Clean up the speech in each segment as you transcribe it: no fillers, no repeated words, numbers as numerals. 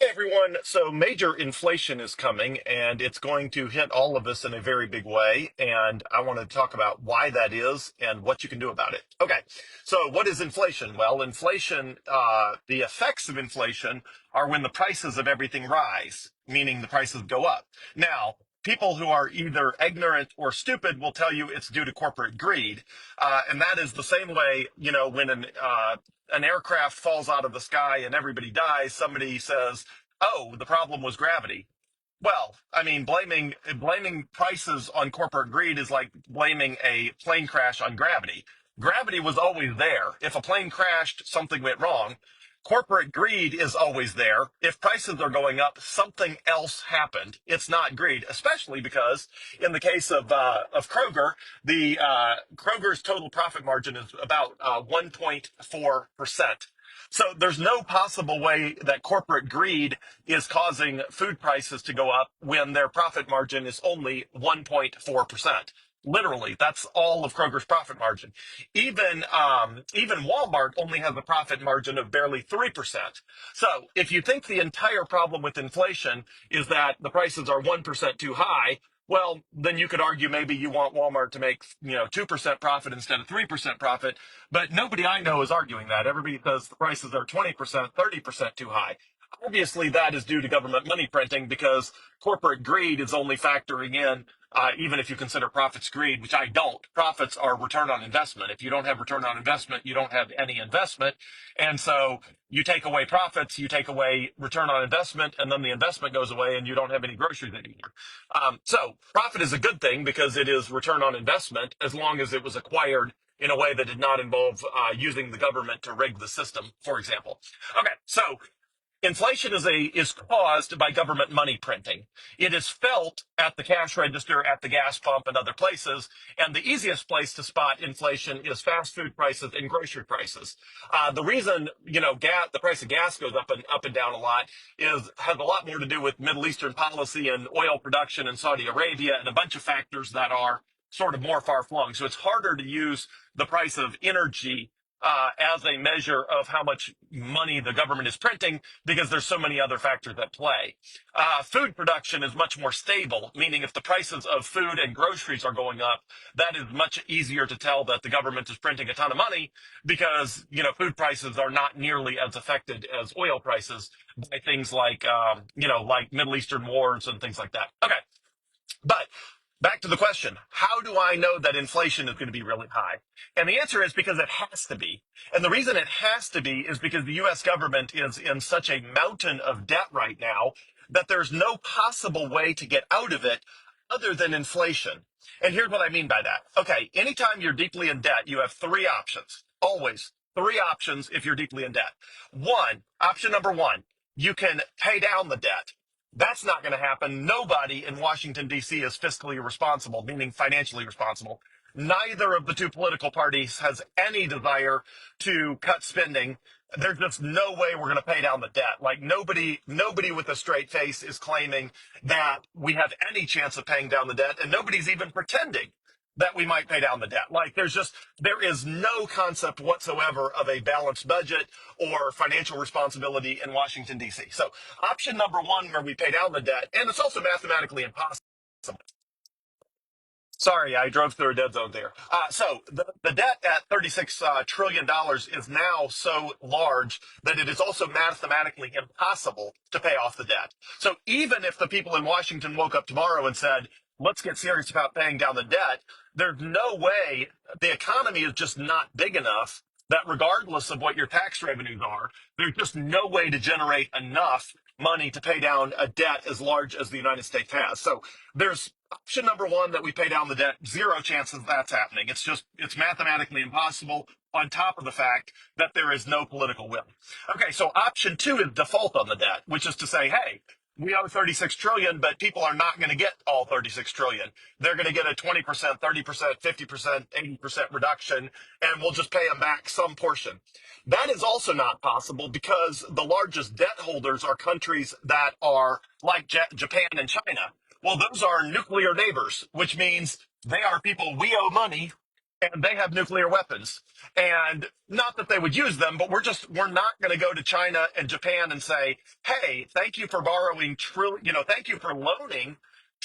Hey everyone. So major inflation is coming and it's going to hit all of us in a very big way. And I want to talk about why that is and what you can do about it. Okay. So what is inflation? Well, the effects of inflation are when the prices of everything rise, meaning the prices go up. Now, people who are either ignorant or stupid will tell you it's due to corporate greed. And that is the same way, when an aircraft falls out of the sky and everybody dies, somebody says, "Oh, the problem was gravity." Well, I mean, blaming prices on corporate greed is like blaming a plane crash on gravity. Gravity was always there. If a plane crashed, something went wrong. Corporate greed is always there. If prices are going up, something else happened. It's not greed, especially because in the case of Kroger, the Kroger's total profit margin is about 1.4%. So there's no possible way that corporate greed is causing food prices to go up when their profit margin is only 1.4%. Literally, that's all of Kroger's profit margin. Even Walmart only has a profit margin of barely 3%. So if you think the entire problem with inflation is that the prices are 1% too high, well, then you could argue maybe you want Walmart to make, 2% profit instead of 3% profit. But nobody I know is arguing that. Everybody says the prices are 20%, 30% too high. Obviously, that is due to government money printing because corporate greed is only factoring in, even if you consider profits greed, which I don't. Profits are return on investment. If you don't have return on investment, you don't have any investment. And so you take away profits, you take away return on investment, and then the investment goes away and you don't have any groceries anymore. So profit is a good thing because it is return on investment as long as it was acquired in a way that did not involve using the government to rig the system, for example. Okay, so inflation is caused by government money printing. It is felt at the cash register, at the gas pump, and other places. And the easiest place to spot inflation is fast food prices and grocery prices. The reason the price of gas goes up and down a lot has a lot more to do with Middle Eastern policy and oil production in Saudi Arabia and a bunch of factors that are sort of more far flung. So it's harder to use the price of energy as a measure of how much money the government is printing because there's so many other factors at play. Food production is much more stable, meaning if the prices of food and groceries are going up, that is much easier to tell that the government is printing a ton of money because, food prices are not nearly as affected as oil prices by things like Middle Eastern wars and things like that. Okay. But back to the question, how do I know that inflation is going to be really high? And the answer is because it has to be. And the reason it has to be is because the US government is in such a mountain of debt right now that there's no possible way to get out of it other than inflation. And here's what I mean by that. Okay, anytime you're deeply in debt, you have three options. Always three options if you're deeply in debt. Option number one, you can pay down the debt. That's not going to happen. Nobody in Washington, D.C. is fiscally responsible, meaning financially responsible. Neither of the two political parties has any desire to cut spending. There's just no way we're going to pay down the debt. Like nobody with a straight face is claiming that we have any chance of paying down the debt, and nobody's even pretending that we might pay down the debt. Like there is no concept whatsoever of a balanced budget or financial responsibility in Washington, D.C. So option number one, where we pay down the debt, and it's also mathematically impossible. Sorry, I drove through a dead zone there. So the debt at $36 trillion is now so large that it is also mathematically impossible to pay off the debt. So even if the people in Washington woke up tomorrow and said, let's get serious about paying down the debt, there's no way. The economy is just not big enough that regardless of what your tax revenues are, there's just no way to generate enough money to pay down a debt as large as the United States has. So there's option number one, that we pay down the debt. Zero chances that's happening. It's mathematically impossible, on top of the fact that there is no political will. Okay, so option two is default on the debt, which is to say, hey, we owe 36 trillion, but people are not going to get all 36 trillion. They're going to get a 20%, 30%, 50%, 80% reduction, and we'll just pay them back some portion. That is also not possible because the largest debt holders are countries that are like Japan and China. Well, those are nuclear neighbors, which means they are people we owe money and they have nuclear weapons. And not that they would use them, but we're not going to go to China and Japan and say, hey, thank you for borrowing thank you for loaning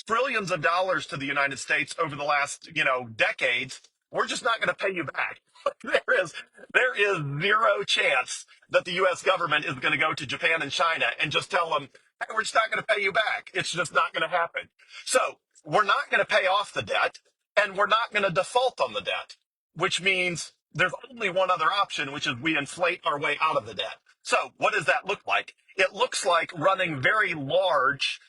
trillions of dollars to the United States over the last, decades. We're just not going to pay you back. there is there is zero chance that the US government is going to go to Japan and China and just tell them, hey, we're just not going to pay you back. It's just not going to happen. So we're not going to pay off the debt, and we're not going to default on the debt, which means there's only one other option, which is we inflate our way out of the debt. So what does that look like? It looks like running very large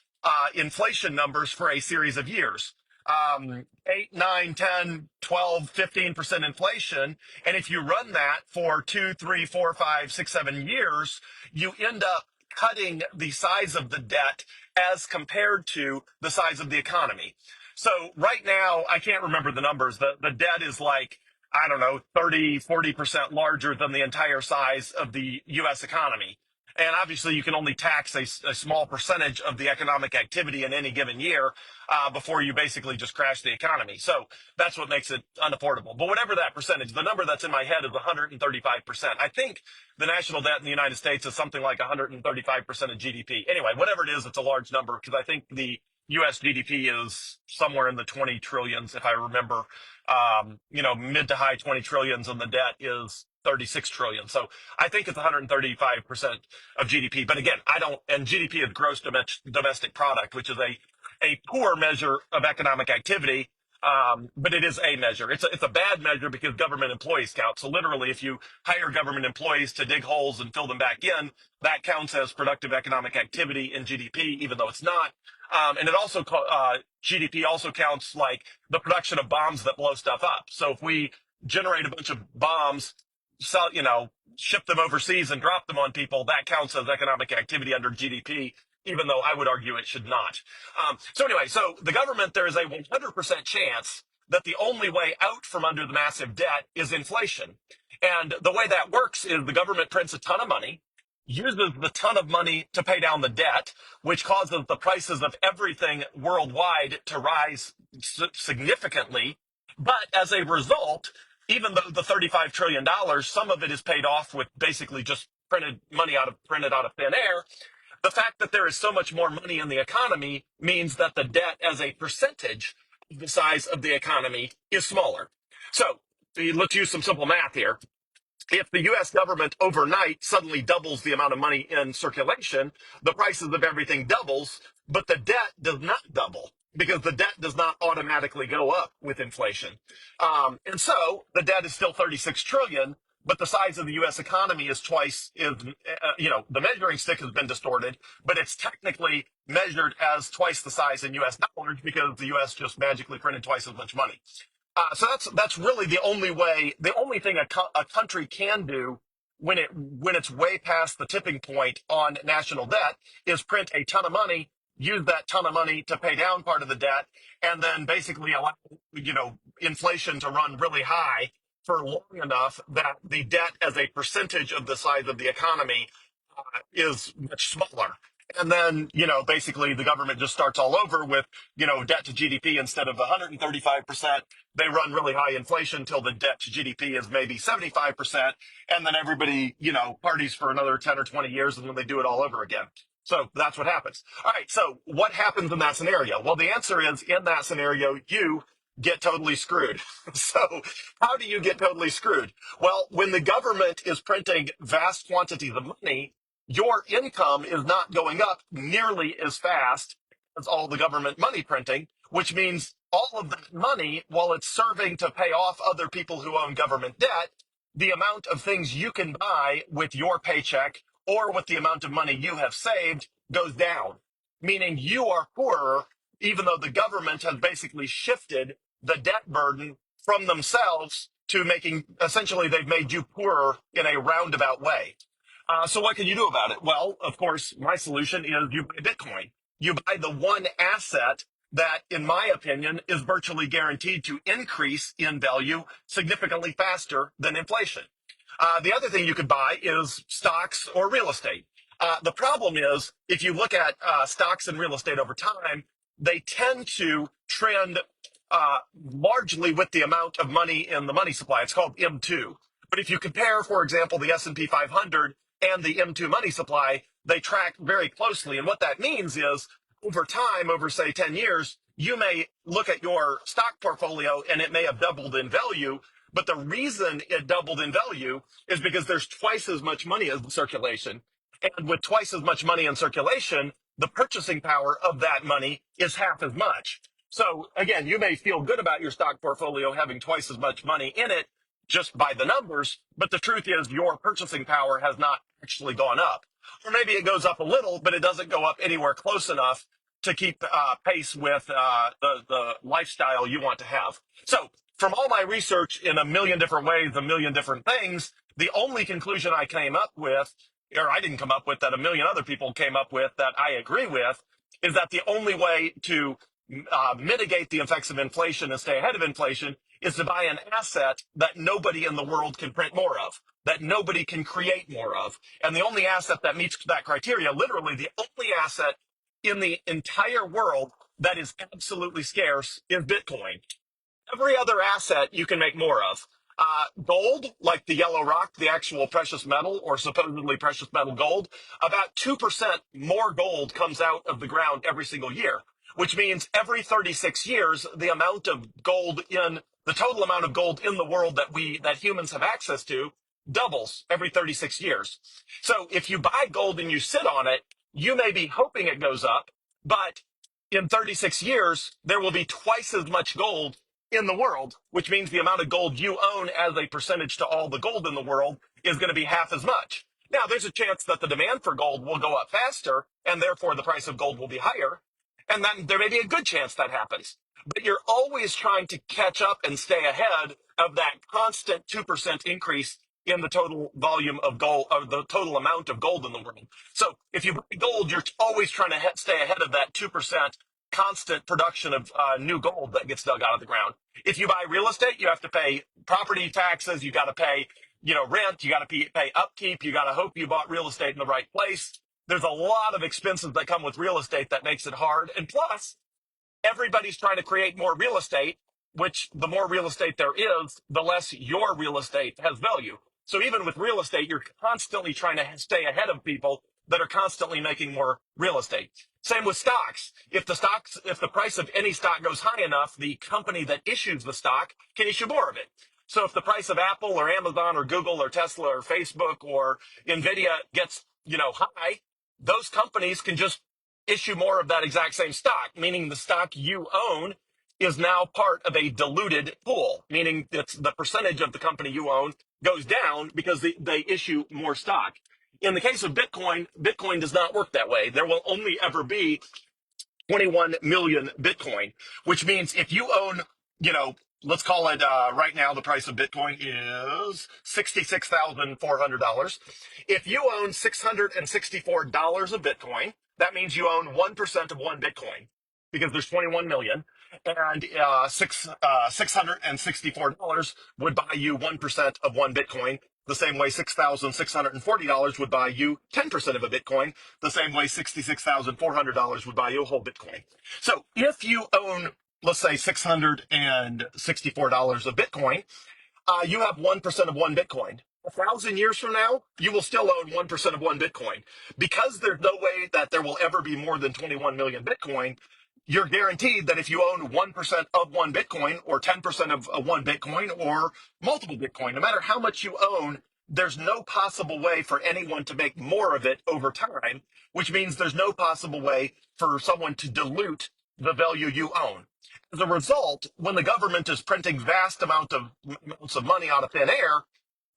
inflation numbers for a series of years. 8, 9, 10, 12, 15% inflation. And if you run that for 2, 3, 4, 5, 6, 7 years, you end up cutting the size of the debt as compared to the size of the economy. So right now, I can't remember the numbers. The debt is like, I don't know, 30, 40% larger than the entire size of the US economy. And obviously, you can only tax a small percentage of the economic activity in any given year before you basically just crash the economy. So that's what makes it unaffordable. But whatever that percentage, the number that's in my head is 135%. I think the national debt in the United States is something like 135% of GDP. Anyway, whatever it is, it's a large number because I think the US GDP is somewhere in the 20 trillions, if I remember, mid to high 20 trillions, and the debt is 36 trillion. So I think it's 135% of GDP. But again, and GDP is gross domestic product, which is a poor measure of economic activity. But it is a measure. It's a bad measure because government employees count. So literally, if you hire government employees to dig holes and fill them back in, that counts as productive economic activity in GDP, even though it's not. And it also GDP also counts like the production of bombs that blow stuff up. So if we generate a bunch of bombs, sell, ship them overseas and drop them on people, that counts as economic activity under GDP, even though I would argue it should not. So anyway, so the government, there is a 100% chance that the only way out from under the massive debt is inflation. And the way that works is the government prints a ton of money, uses the ton of money to pay down the debt, which causes the prices of everything worldwide to rise significantly. But as a result, even though the $35 trillion, some of it is paid off with basically just printed out of thin air, the fact that there is so much more money in the economy means that the debt as a percentage of the size of the economy is smaller. So let's use some simple math here. If the US government overnight suddenly doubles the amount of money in circulation, the prices of everything doubles, but the debt does not double because the debt does not automatically go up with inflation. And so the debt is still 36 trillion, but the size of the US economy is the measuring stick has been distorted, but it's technically measured as twice the size in US dollars because the US just magically printed twice as much money. So that's really the only thing a country can do when it's way past the tipping point on national debt is print a ton of money, use that ton of money to pay down part of the debt, and then basically allow inflation to run really high for long enough that the debt as a percentage of the size of the economy is much smaller. And then, basically the government just starts all over with, debt to GDP instead of 135%. They run really high inflation until the debt to GDP is maybe 75%. And then everybody, parties for another 10 or 20 years and then they do it all over again. So that's what happens. All right. So what happens in that scenario? Well, the answer is in that scenario, you get totally screwed. So how do you get totally screwed? Well, when the government is printing vast quantities of money, your income is not going up nearly as fast as all the government money printing, which means all of that money, while it's serving to pay off other people who own government debt, the amount of things you can buy with your paycheck or with the amount of money you have saved goes down, meaning you are poorer, even though the government has basically shifted the debt burden from themselves to essentially, they've made you poorer in a roundabout way. So what can you do about it? Well, of course, my solution is you buy Bitcoin. You buy the one asset that, in my opinion, is virtually guaranteed to increase in value significantly faster than inflation. The other thing you could buy is stocks or real estate. The problem is, if you look at stocks and real estate over time, they tend to trend largely with the amount of money in the money supply. It's called M2. But if you compare, for example, the S&P 500 and the M2 money supply, they track very closely. And what that means is over time, over say 10 years, you may look at your stock portfolio and it may have doubled in value. But the reason it doubled in value is because there's twice as much money in circulation. And with twice as much money in circulation, the purchasing power of that money is half as much. So again, you may feel good about your stock portfolio having twice as much money in it just by the numbers, but the truth is your purchasing power has not actually gone up. Or maybe it goes up a little, but it doesn't go up anywhere close enough to keep pace with the lifestyle you want to have. So from all my research in a million different ways, a million different things, the only conclusion I came up with, or I didn't come up with, that a million other people came up with that I agree with, is that the only way to mitigate the effects of inflation and stay ahead of inflation is to buy an asset that nobody in the world can print more of, that nobody can create more of. And the only asset that meets that criteria, literally the only asset in the entire world that is absolutely scarce, is Bitcoin. Every other asset you can make more of. Gold, like the yellow rock, the actual precious metal or supposedly precious metal gold, about 2% more gold comes out of the ground every single year, which means every 36 years, the amount of gold in the total amount of gold in the world that humans have access to doubles every 36 years. So if you buy gold and you sit on it, you may be hoping it goes up, but in 36 years, there will be twice as much gold in the world, which means the amount of gold you own as a percentage to all the gold in the world is going to be half as much. Now, there's a chance that the demand for gold will go up faster, and therefore the price of gold will be higher. And then there may be a good chance that happens. But you're always trying to catch up and stay ahead of that constant 2% increase in the total volume of gold, or the total amount of gold in the world. So if you buy gold, you're always trying to stay ahead of that 2% constant production of new gold that gets dug out of the ground. If you buy real estate, you have to pay property taxes. You got to pay, rent. You got to pay upkeep. You got to hope you bought real estate in the right place. There's a lot of expenses that come with real estate that makes it hard. And plus, everybody's trying to create more real estate, which the more real estate there is, the less your real estate has value. So even with real estate, you're constantly trying to stay ahead of people that are constantly making more real estate. Same with stocks. If the price of any stock goes high enough, the company that issues the stock can issue more of it. So if the price of Apple or Amazon or Google or Tesla or Facebook or Nvidia gets, high, those companies can just issue more of that exact same stock, meaning the stock you own is now part of a diluted pool, meaning it's the percentage of the company you own goes down because they issue more stock. In the case of Bitcoin, Bitcoin does not work that way. There will only ever be 21 million Bitcoin, which means if you own, let's call it right now, the price of Bitcoin is $66,400. If you own $664 of Bitcoin, that means you own 1% of one Bitcoin because there's 21 million. And $664 would buy you 1% of one Bitcoin. The same way $6,640 would buy you 10% of a Bitcoin. The same way $66,400 would buy you a whole Bitcoin. So if you own, let's say, $664 of Bitcoin, you have 1% of one Bitcoin. 1,000 years from now, you will still own 1% of one Bitcoin. Because there's no way that there will ever be more than 21 million Bitcoin, you're guaranteed that if you own 1% of one Bitcoin or 10% of one Bitcoin or multiple Bitcoin, no matter how much you own, there's no possible way for anyone to make more of it over time, which means there's no possible way for someone to dilute the value you own. As a result, when the government is printing vast amounts of money out of thin air,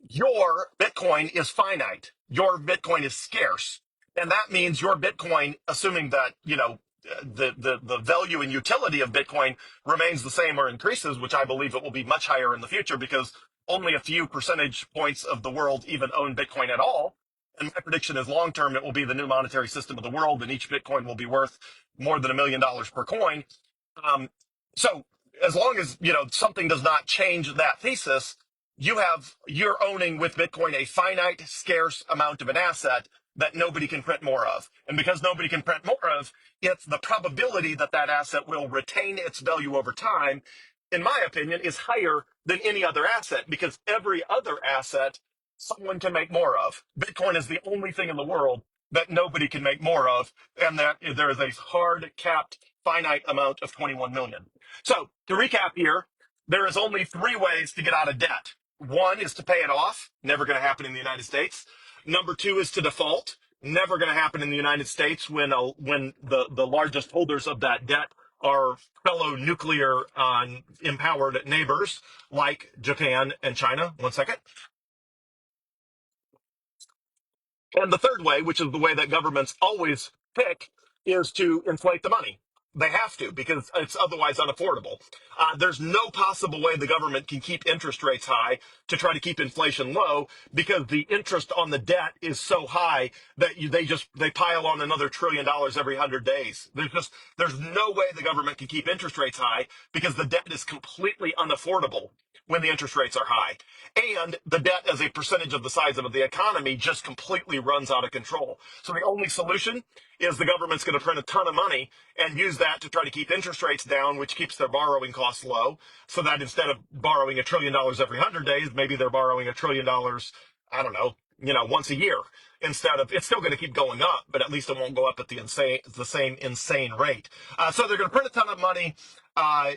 your Bitcoin is finite. Your Bitcoin is scarce. And that means your Bitcoin, assuming that, the value and utility of Bitcoin remains the same or increases, which I believe it will be much higher in the future because only a few percentage points of the world even own Bitcoin at all. And my prediction is long term, it will be the new monetary system of the world, and each Bitcoin will be worth more than $1 million per coin. So as long as, something does not change that thesis, you're owning with Bitcoin a finite, scarce amount of an asset that nobody can print more of. And because nobody can print more of, it's the probability that that asset will retain its value over time, in my opinion, is higher than any other asset because every other asset someone can make more of. Bitcoin is the only thing in the world that nobody can make more of, and that there is a hard capped finite amount of 21 million. So to recap here, there is only three ways to get out of debt. One is to pay it off, never going to happen in the United States. Number two is to default, never going to happen in the United States when the largest holders of that debt are fellow nuclear empowered neighbors like Japan and China. One second. And the third way, which is the way that governments always pick, is to inflate the money. They have to because it's otherwise unaffordable. There's no possible way the government can keep interest rates high to try to keep inflation low because the interest on the debt is so high that they pile on another $1 trillion every 100 days. There's no way the government can keep interest rates high because the debt is completely unaffordable when the interest rates are high. And the debt as a percentage of the size of the economy just completely runs out of control. So the only solution is the government's going to print a ton of money and use that to try to keep interest rates down, which keeps their borrowing costs low. So that instead of borrowing $1 trillion every 100 days, maybe they're borrowing $1 trillion, I don't know, once a year. Instead of, it's still going to keep going up, but at least it won't go up at the same insane rate. So they're going to print a ton of money.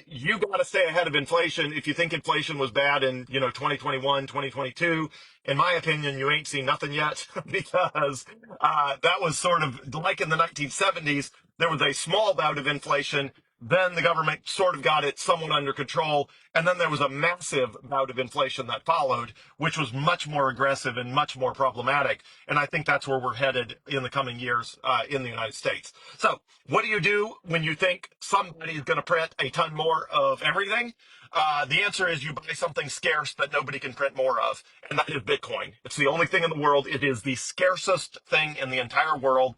You got to stay ahead of inflation. If you think inflation was bad in 2021, 2022, in my opinion, you ain't seen nothing yet because that was sort of like in the 1970s. There was a small bout of inflation. Then the government sort of got it somewhat under control. And then there was a massive bout of inflation that followed, which was much more aggressive and much more problematic. And I think that's where we're headed in the coming years in the United States. So what do you do when you think somebody's going to print a ton more of everything? The answer is you buy something scarce that nobody can print more of, and that is Bitcoin. It's the only thing in the world. It is the scarcest thing in the entire world.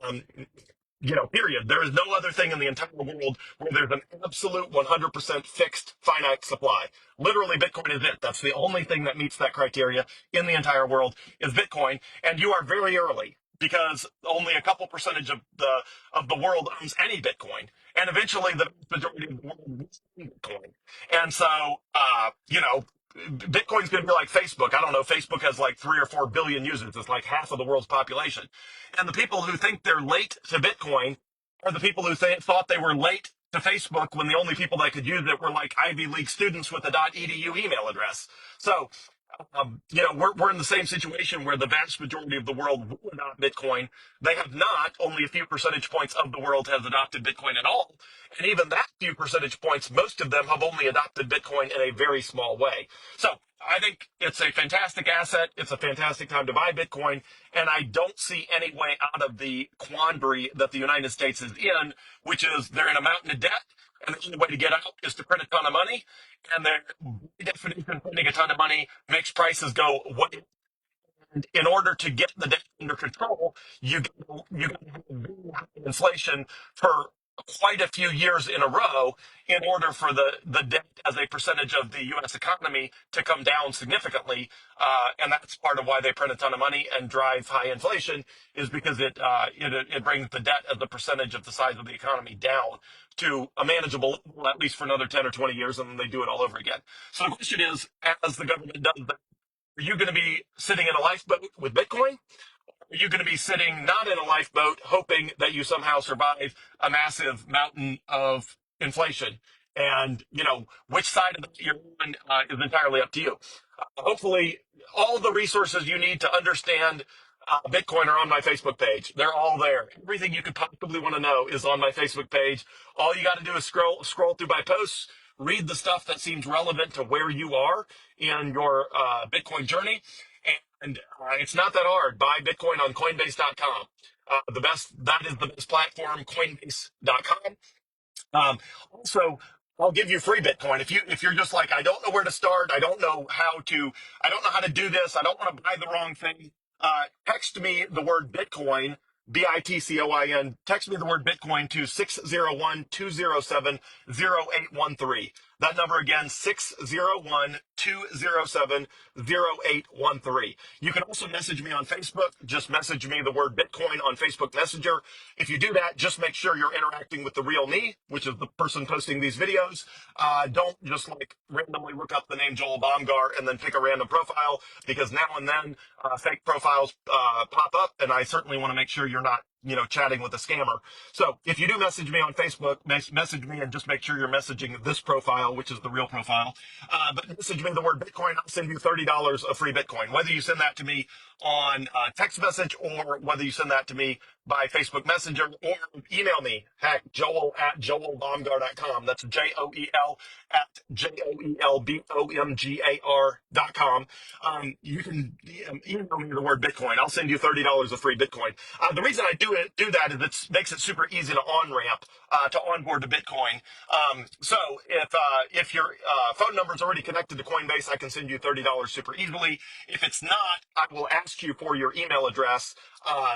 Um, period. There is no other thing in the entire world where there's an absolute 100% fixed finite supply. Literally, Bitcoin is it. That's the only thing that meets that criteria in the entire world is Bitcoin. And you are very early because only a couple percentage of the world owns any Bitcoin. And eventually the majority of the world will own Bitcoin. And so, Bitcoin's going to be like Facebook. I don't know. Facebook has like 3 or 4 billion users. It's like half of the world's population. And the people who think they're late to Bitcoin are the people who thought they were late to Facebook when the only people that could use it were like Ivy League students with a .edu email address. So, we're in the same situation where the vast majority of the world will adopt Bitcoin. They have not. Only a few percentage points of the world has adopted Bitcoin at all. And even that few percentage points, most of them have only adopted Bitcoin in a very small way. So I think it's a fantastic asset. It's a fantastic time to buy Bitcoin. And I don't see any way out of the quandary that the United States is in, which is they're in a mountain of debt. And the only way to get out is to print a ton of money. And their definition, printing a ton of money makes prices go way. And in order to get the debt under control, you got to have very high inflation for quite a few years in a row in order for the debt as a percentage of the U.S. economy to come down significantly. And that's part of why they print a ton of money and drive high inflation is because it brings the debt as a percentage of the size of the economy down to a manageable level, at least for another 10 or 20 years, and then they do it all over again. So the question is, as the government does that, are you going to be sitting in a lifeboat with Bitcoin? Are you going to be sitting not in a lifeboat hoping that you somehow survive a massive mountain of inflation? And, which side of you're on is entirely up to you. Hopefully, all the resources you need to understand Bitcoin are on my Facebook page. They're all there. Everything you could possibly want to know is on my Facebook page. All you got to do is scroll through my posts, read the stuff that seems relevant to where you are in your Bitcoin journey. And it's not that hard. Buy Bitcoin on Coinbase.com. That is the best platform, Coinbase.com. Also, I'll give you free Bitcoin if you're just like I don't know where to start. I don't know how to do this. I don't want to buy the wrong thing. Text me the word Bitcoin, Bitcoin. Text me the word Bitcoin to 601-207-0813. That number again, 601-207-0813. You can also message me on Facebook. Just message me the word Bitcoin on Facebook Messenger. If you do that, just make sure you're interacting with the real me, which is the person posting these videos. Don't just like randomly look up the name Joel Baumgar and then pick a random profile, because now and then fake profiles pop up, and I certainly want to make sure you're not, chatting with a scammer. So if you do message me on Facebook, message me and just make sure you're messaging this profile, which is the real profile. But message me the word Bitcoin. I'll send you $30 of free Bitcoin. Whether you send that to me on text message or whether you send that to me by Facebook Messenger or email me, heck, joel@joelbaumgar.com. That's JOEL at JOELBOMGAR.com. You can email me the word Bitcoin. I'll send you $30 of free Bitcoin. The reason I do that is it makes it super easy to on ramp to onboard to Bitcoin. So if your phone number is already connected to Coinbase, I can send you $30 super easily. If it's not, I will ask you for your email address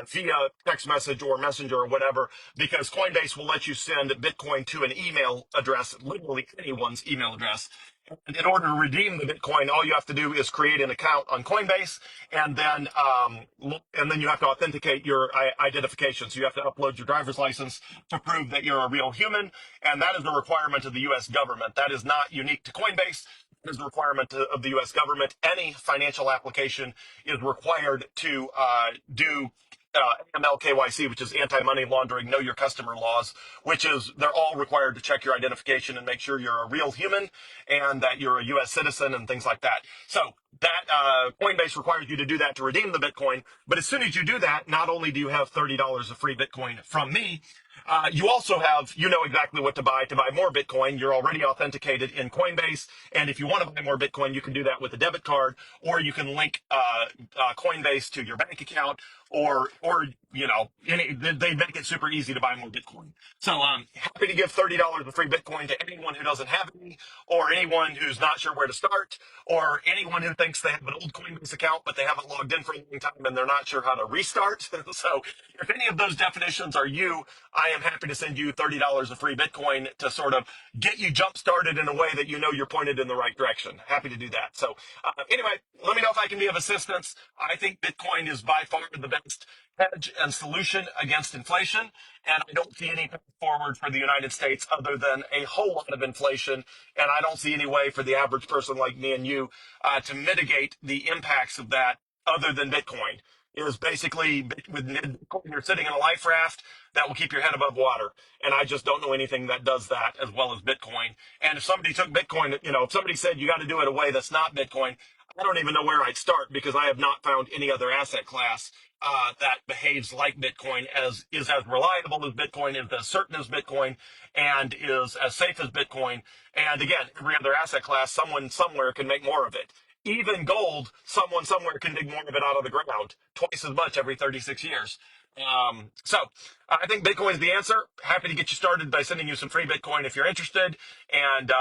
via text message or messenger or whatever, because Coinbase will let you send Bitcoin to an email address, literally anyone's email address. And in order to redeem the Bitcoin, all you have to do is create an account on Coinbase, and then you have to authenticate your identification. So you have to upload your driver's license to prove that you're a real human, and that is a requirement of the U.S. government. That is not unique to Coinbase. It is a requirement of the U.S. government. Any financial application is required to do AML KYC, which is anti-money laundering, know your customer laws, which is they're all required to check your identification and make sure you're a real human and that you're a U.S. citizen and things like that. So that Coinbase requires you to do that to redeem the Bitcoin. But as soon as you do that, not only do you have $30 of free Bitcoin from me, you also have, exactly what to buy more Bitcoin. You're already authenticated in Coinbase. And if you want to buy more Bitcoin, you can do that with a debit card, or you can link Coinbase to your bank account, or they make it super easy to buy more Bitcoin. So I'm happy to give $30 of free Bitcoin to anyone who doesn't have any, or anyone who's not sure where to start, or anyone who thinks they have an old Coinbase account, but they haven't logged in for a long time and they're not sure how to restart. So if any of those definitions are you, I am happy to send you $30 of free Bitcoin to sort of get you jump started in a way that you're pointed in the right direction. Happy to do that. So anyway, let me know if I can be of assistance. I think Bitcoin is by far the best hedge and solution against inflation, and I don't see any path forward for the United States other than a whole lot of inflation, and I don't see any way for the average person like me and you to mitigate the impacts of that other than Bitcoin. It is basically with Bitcoin, you're sitting in a life raft that will keep your head above water. And I just don't know anything that does that as well as Bitcoin. And if somebody took Bitcoin, if somebody said you got to do it a way that's not Bitcoin, I don't even know where I'd start, because I have not found any other asset class that behaves like Bitcoin, is as reliable as Bitcoin, is as certain as Bitcoin, and is as safe as Bitcoin. And again, every other asset class, someone somewhere can make more of it. Even gold, someone somewhere can dig more of it out of the ground, twice as much every 36 years. So I think Bitcoin is the answer. Happy to get you started by sending you some free Bitcoin if you're interested. And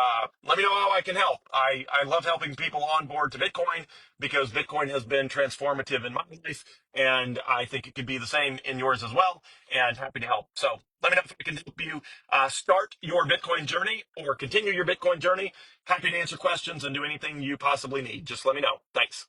let me know how I can help. I love helping people on board to Bitcoin, because Bitcoin has been transformative in my life. And I think it could be the same in yours as well. And happy to help. So let me know if I can help you start your Bitcoin journey or continue your Bitcoin journey. Happy to answer questions and do anything you possibly need. Just let me know. Thanks.